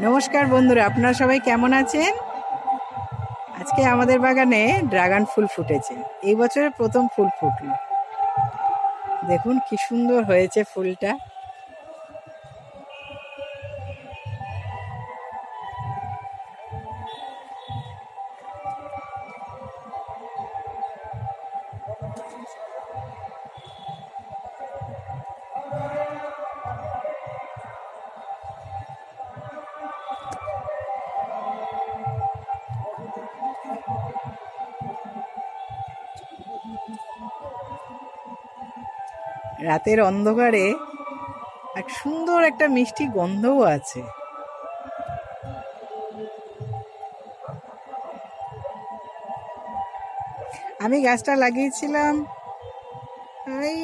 নমস্কার বন্ধুরা, আপনারা সবাই কেমন আছেন? আজকে আমাদের বাগানে ড্রাগন ফুল ফুটেছে। এই বছরের প্রথম ফুল ফুটলো। দেখুন কি সুন্দর হয়েছে ফুলটা। রাতের অন্ধকারে এক সুন্দর একটা মিষ্টি গন্ধও আছে। আমি গাছটা লাগিয়েছিলাম এই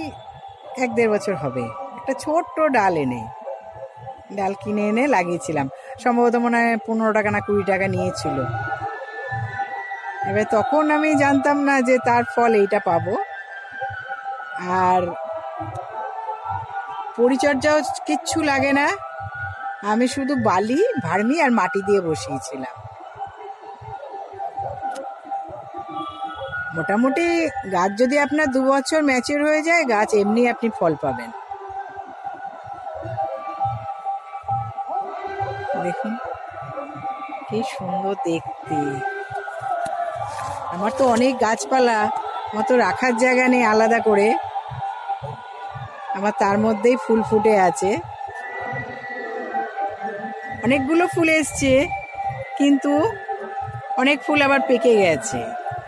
1-1.5 বছর হবে। একটা ছোট্ট ডাল কিনে এনে লাগিয়েছিলাম। সম্ভবত মনে হয় 15 টাকা না 20 টাকা নিয়েছিল। এবার তখন আমি জানতাম না যে তার ফল এইটা পাবো। আর পরিচর্যাও কিচ্ছু লাগে না। আমি শুধু বালি, ভার্মি আর মাটি দিয়ে বসিয়েছিলাম। মোটামুটি গাছ যদি আপনার 2 বছর ম্যাচিউর হয়ে যায়, গাছ এমনি আপনি ফল পাবেন। দেখুন কি সুন্দর দেখতে। আমার তো অনেক গাছপালা, আমার তো রাখার জায়গা নেই আলাদা করে। আমার তার মধ্যেই ফুল ফুটে আছে। অনেকগুলো ফুল এসছে, কিন্তু অনেক ফুল আবার পেকে গেছে।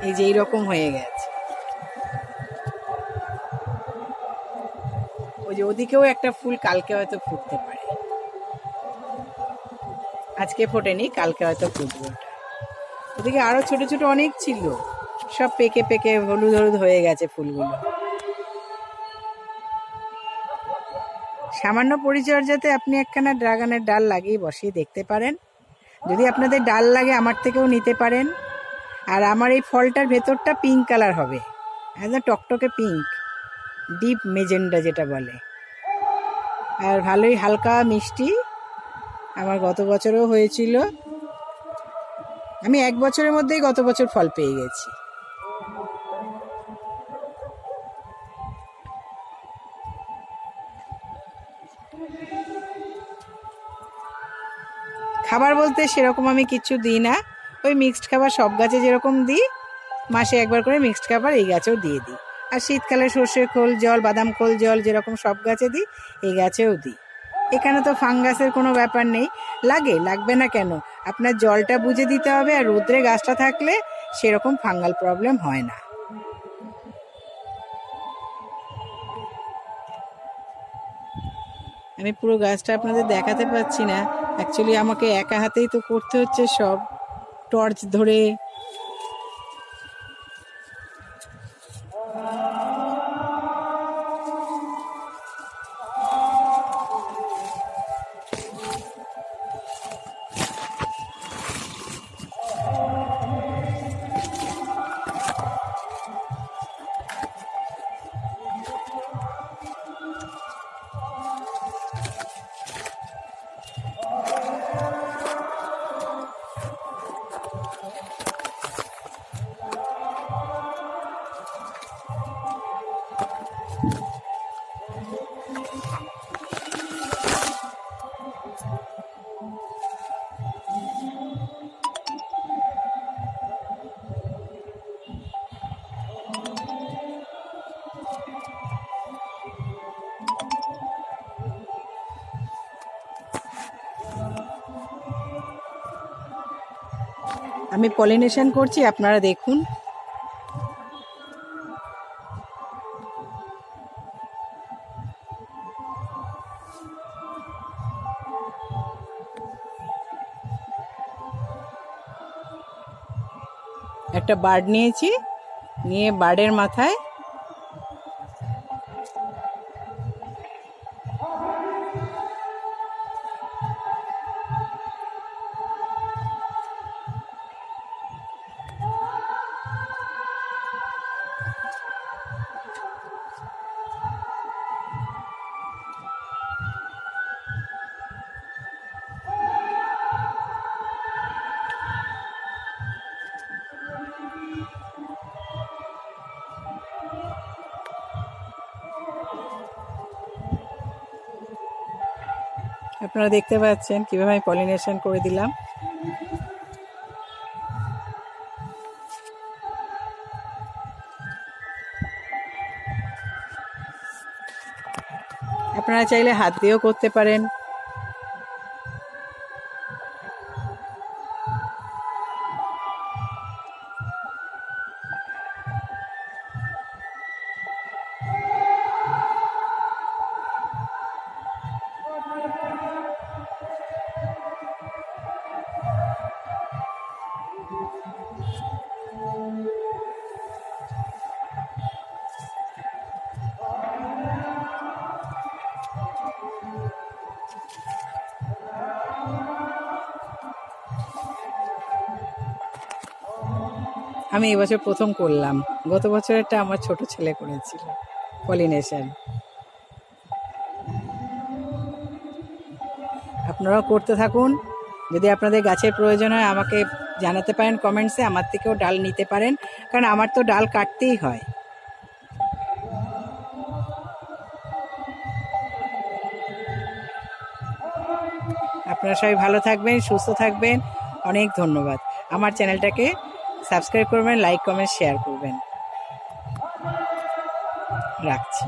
এই যে এইরকম হয়ে গেছে। ওই যে ওদিকেও একটা ফুল কালকে হয়তো ফুটতে পারে। আজকে ফোটেনি, কালকে হয়তো ফুটবে। ওদিকে আরো ছোট ছোট অনেক ছিল, সব পেকে পেকে হলুদ হলুদ হয়ে গেছে ফুলগুলো। সামান্য পরিচর্যাতে আপনি একখানা ড্রাগনের ডাল লাগিয়ে বসিয়ে দেখতে পারেন। যদি আপনাদের ডাল লাগে আমার থেকেও নিতে পারেন। আর আমার এই ফলটার ভেতরটা পিঙ্ক কালার হবে, একদম টকটকে পিঙ্ক, ডিপ মেজেন্ডা যেটা বলে। আর ভালোই হালকা মিষ্টি। আমার গত বছরও হয়েছিল। আমি 1 বছরের মধ্যেই গত বছর ফল পেয়ে গেছি। খাবার বলতে সেরকম আমি কিছু দিই না। ওই মিক্সড খাবার সব গাছে যেরকম দিই, মাসে 1 বার করে মিক্সড খাবার এই গাছেও দিয়ে দিই। আর শীতকালে সর্ষে খোল জল, বাদাম খোল জল যেরকম সব গাছে দিই, এই গাছেও দিই। এখানে তো ফাঙ্গাসের কোনো ব্যাপার নেই। লাগবে না কেন? আপনার জলটা বুঝে দিতে হবে, আর রোদ্রে গাছটা থাকলে সেরকম ফাঙ্গাল প্রবলেম হয় না। আমি পুরো গাছটা আপনাদের দেখাতে পাচ্ছি না। অ্যাকচুয়ালি আমাকে একা হাতেই তো করতে হচ্ছে সব, টর্চ ধরে। আমি পলিনেশন করছি, আপনারা দেখুন। একটা বার্ড নিয়েছি, নিয়ে বার্ডের মাথায় আপনারা দেখতে পাচ্ছেন কিভাবে আমি পলিনেশন করে দিলাম। আপনারা চাইলে হাত দিয়েও করতে পারেন। আমি এবছর প্রথম করলাম, গত বছরেরটা আমার ছোট ছেলে করেছিল পলিনেশন। আপনারাও করতে থাকুন। যদি আপনাদের গাছের প্রয়োজন হয় আমাকে জানাতে পারেন কমেন্টসে, আমার থেকেও ডাল নিতে পারেন, কারণ আমার তো ডাল কাটতেই হয়। আপনারা সবাই ভালো থাকবেন, সুস্থ থাকবেন। অনেক ধন্যবাদ। আমার চ্যানেলটাকে সাবস্ক্রাইব করবেন, লাইক কমেন্ট শেয়ার করবেন। রাখছি।